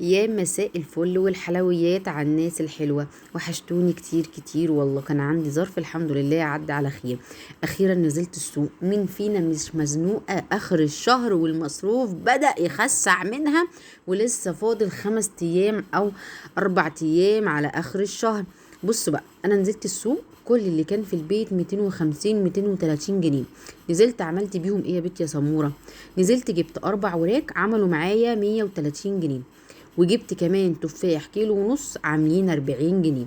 يا مساء الفل والحلويات على الناس الحلوة. وحشتوني كتير كتير والله. كان عندي ظرف الحمد لله عدى على خير. اخيرا نزلت السوق. مين فينا مش مزنوقة اخر الشهر والمصروف بدأ يخسع منها، ولسه فاضل 5 ايام او 4 ايام على اخر الشهر. بصوا بقى، انا نزلت السوق، كل اللي كان في البيت 250 230 جنيه. نزلت عملت بيهم ايه يا بنت يا سمورة؟ نزلت جبت 4 وراك عملوا معايا 130 جنيه، وجبت كمان تفاح كيلو ونص عاملين 40 جنيه،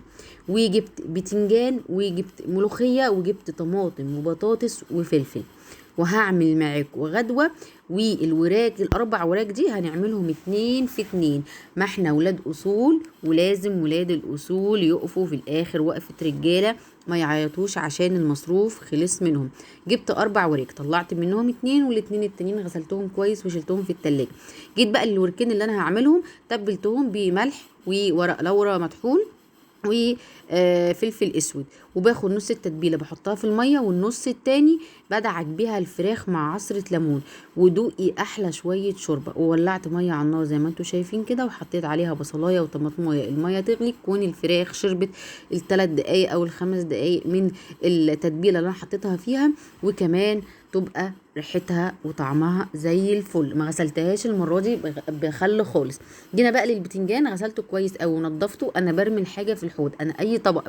وجبت بتنجان وجبت ملوخية وجبت طماطم وبطاطس وفلفل. وهعمل معاك وغدوة. والوراك ال4 وراك دي هنعملهم 2 في 2. ما احنا ولاد اصول، ولازم ولاد الاصول يقفوا في الاخر وقفة رجالة، ما يعيطوش عشان المصروف خلص منهم. جبت 4 وراك، طلعت منهم 2، والاتنين التانيين غسلتهم كويس وشلتهم في التلاجة. جيت بقى الوركين اللي انا هعملهم تبلتهم بملح وورق لورا مطحون وفلفل اسود، وباخد نص التتبيله بحطها في الميه، والنص التاني بدعك بيها الفراخ مع عصره ليمون. ودوقي احلى شويه شوربه. وولعت ميه على النار زي ما انتم شايفين كده، وحطيت عليها بصلايه وطماطمايه. الميه تغلي تكون الفراخ شربت ال3 دقايق او ال5 دقايق من التتبيله اللي انا حطيتها فيها، وكمان تبقى ريحتها وطعمها زي الفل. ما غسلتهاش المره دي بخل خالص. جينا بقى للبتنجان، غسلته كويس قوي ونضفته. انا برمي الحاجه في الحوض، انا اي طبق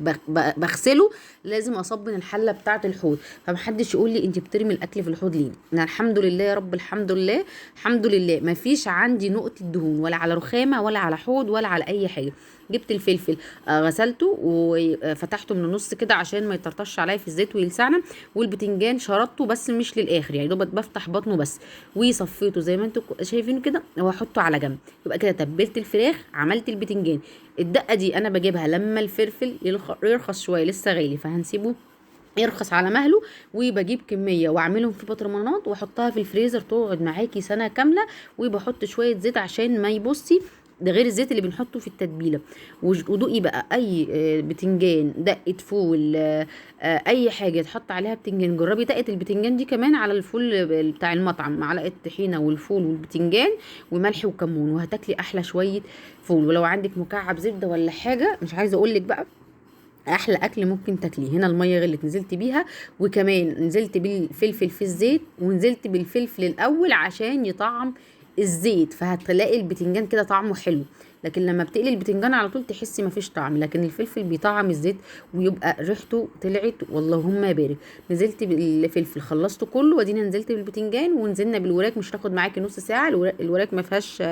بغسله لازم اصبن الحله بتاعه الحوض. فمحدش يقول لي انت بترمي الاكل في الحوض ليه. انا الحمد لله يا رب، الحمد لله الحمد لله ما فيش عندي نقطه دهون ولا على رخامه ولا على حوض ولا على اي حاجه. جبت الفلفل، غسلته وفتحته من النص كده عشان ما يطرطش عليا في الزيت ويلسعنا. والبتنجان شرطته بس مش للاخر، يعني دوبت بفتح بطنه بس. وصفيته زي ما انتم شايفينه كده، واحطه على جنب. يبقى كده تبلت الفراخ، عملت البتنجان. الدقه دي انا بجيبها لما الفلفل يرخص شويه، لسه غالي فهنسيبه يرخص على مهله. وبجيب كميه واعملهم في بطرمانات واحطها في الفريزر تقعد معاكي سنه كامله. وبحط شويه زيت عشان ما يبصي، ده غير الزيت اللي بنحطه في التتبيله. ودوقي بقى اي بتنجان، دقه فول، اي حاجه تحط عليها بتنجان. جربي دقه البتنجان دي كمان على الفول بتاع المطعم، معلقه طحينه والفول والبتنجان وملح وكمون، وهتاكلي احلى شويه فول. ولو عندك مكعب زبده ولا حاجه، مش عايزه اقول لك بقى احلى اكل ممكن تاكليه. هنا الميه غلت، نزلت بيها. وكمان نزلت بالفلفل في الزيت، ونزلت بالفلفل الاول عشان يطعم الزيت، فهتلاقي البتنجان كده طعمه حلو. لكن لما بتقلي البتنجان على طول تحسي مفيش طعم، لكن الفلفل بيطعم الزيت ويبقى ريحته طلعت واللهم بارك. نزلت بالفلفل خلصته كله، وادينا نزلت بالبتنجان، ونزلنا بالوراك. مش هتاخد معاكي نص ساعه، الوراك ما فيهاش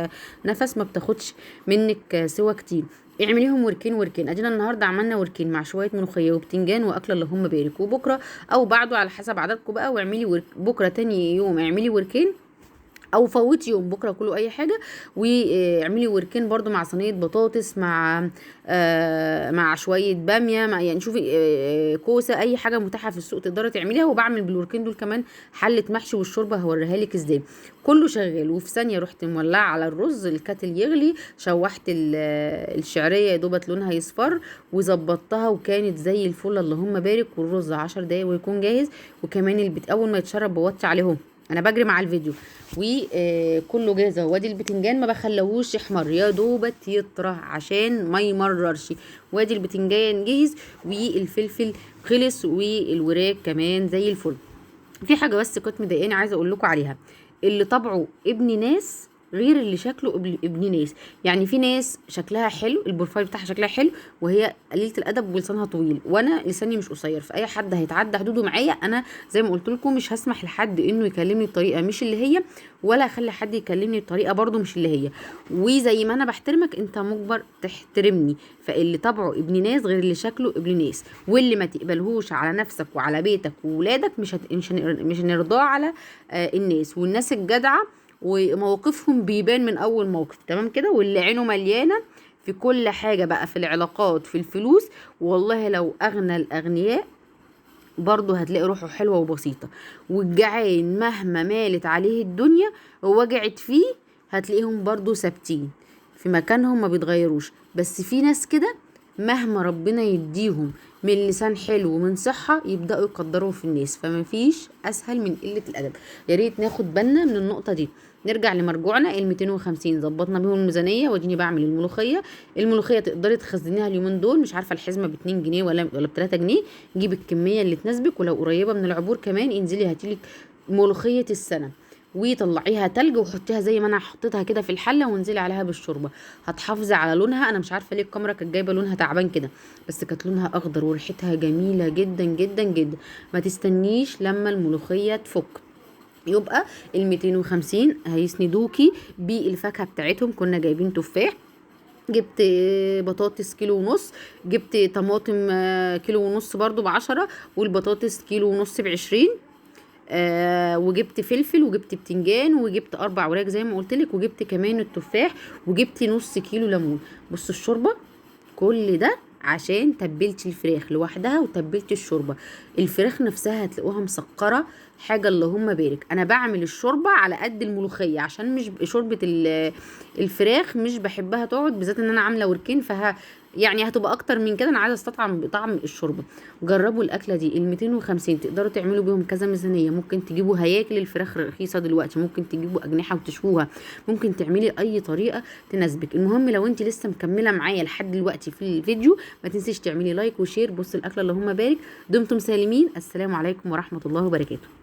نفس، ما بتاخدش منك سوا كتير. اعمليهم وركين وركين. ادينا النهارده عملنا وركين مع شويه ملوخيه وبتنجان واكله اللهم بارك. وبكره او بعده على حسب عددكم بقى، واعملي بكره تاني يوم اعملي وركين، او فوتي يوم بكره كله اي حاجه. واعملي وركين برضو مع صينيه بطاطس، مع شويه باميه، مع يعني شوفي كوسه، اي حاجه متاحه في السوق تقدري تعمليها. وبعمل بالوركين دول كمان حله محشي، والشوربه هوريها لك ازاي. كله شغال. وفي ثانيه رحت مولعه على الرز، الكاتل يغلي، شوحت الشعريه يا دوبت لونها يصفر، وظبطتها وكانت زي الفل اللهم بارك. والرز 10 دقايق ويكون جاهز. وكمان اول ما يتشرب بوطي عليهم، انا بجري مع الفيديو. وكله جاهز اهو. وادي البتنجان ما بخلوهوش يحمر، يا دوبت يطرح عشان ما يمررش. وادي البتنجان جهز، والفلفل خلص، والوراك كمان زي الفل. في حاجه بس كنت مضايقاني عايزه اقول لكم عليها. اللي طبعه ابن ناس غير اللي شكله ابن ناس. يعني في ناس شكلها حلو، البروفايل بتاعها شكلها حلو، وهي قليله الادب ولسانها طويل، وانا لساني مش قصير. فاي حد هيتعدى حدوده معايا، انا زي ما قلت لكم مش هسمح لحد انه يكلمني بطريقه مش اللي هي، ولا اخلي حد يكلمني بطريقه برضو مش اللي هي. وزي ما انا بحترمك انت مجبر تحترمني. فاللي طبعه ابن ناس غير اللي شكله ابن ناس. واللي ما تقبلهوش على نفسك وعلى بيتك وولادك مش هنرضاه على الناس. والناس الجدعه وموقفهم بيبان من اول موقف، تمام كده. واللي عينه مليانه في كل حاجه بقى، في العلاقات، في الفلوس، والله لو اغنى الاغنياء برضه هتلاقي روحه حلوه وبسيطه. والجعان مهما مالت عليه الدنيا ووجعت فيه، هتلاقيهم برضه ثابتين في مكانهم ما بيتغيروش. بس في ناس كده مهما ربنا يديهم من لسان حلو ومن صحة يبدأوا يقدروا في الناس. فما فيش أسهل من قلة الأدب. يا ريت ناخد بالنا من النقطة دي. نرجع لمرجوعنا. ال 250 ظبطنا بيهم الميزانيه، واديني بعمل الملوخيه. الملوخيه تقدري تخزنيها اليومين دول، مش عارفه الحزمه ب 2 جنيه ولا ب 3 جنيه. جيبي الكميه اللي تناسبك، ولو قريبه من العبور كمان انزلي هاتيلك ملوخيه السنه وطلعيها تلج وحطيها زي ما انا حطيتها كده في الحله، وانزلي عليها بالشوربه. هتحافظي على لونها. انا مش عارفه ليه الكاميرا كانت جايبه لونها تعبان كده، بس كانت لونها اخضر وريحتها جميله جدا جدا جدا. ما تستنيش لما الملوخيه تفك. يبقى ال 250 هيسندوكي بالفاكهه بتاعتهم. كنا جايبين تفاح، جبت بطاطس كيلو ونص، جبت طماطم كيلو ونص برضو ب10، والبطاطس كيلو ونص ب20. وجبت فلفل، وجبت بتنجان، وجبت 4 وراك زي ما قلتلك، وجبت كمان التفاح، وجبت نص كيلو ليمون. بصوا الشوربه، كل ده عشان تبلت الفراخ لوحدها وتبلت الشوربه. الفراخ نفسها هتلاقوها مسكره حاجه اللهم بارك. انا بعمل الشوربه على قد الملوخيه، عشان مش شوربه الفراخ مش بحبها تقعد، بالذات ان انا عامله وركين، يعني هتبقى اكتر من كده. انا عايزه استطعم بطعم الشوربه. جربوا الاكله دي. ال 250 تقدروا تعملوا بيهم كذا ميزانيه. ممكن تجيبوا هياكل الفراخ رخيصه دلوقتي، ممكن تجيبوا اجنحه وتشووها، ممكن تعملي اي طريقه تناسبك. المهم لو انت لسه مكمله معايا لحد دلوقتي في الفيديو، ما تنسيش تعملي لايك وشير. بص الاكله اللهم بارك. دمتم سالمين. السلام عليكم ورحمه الله وبركاته.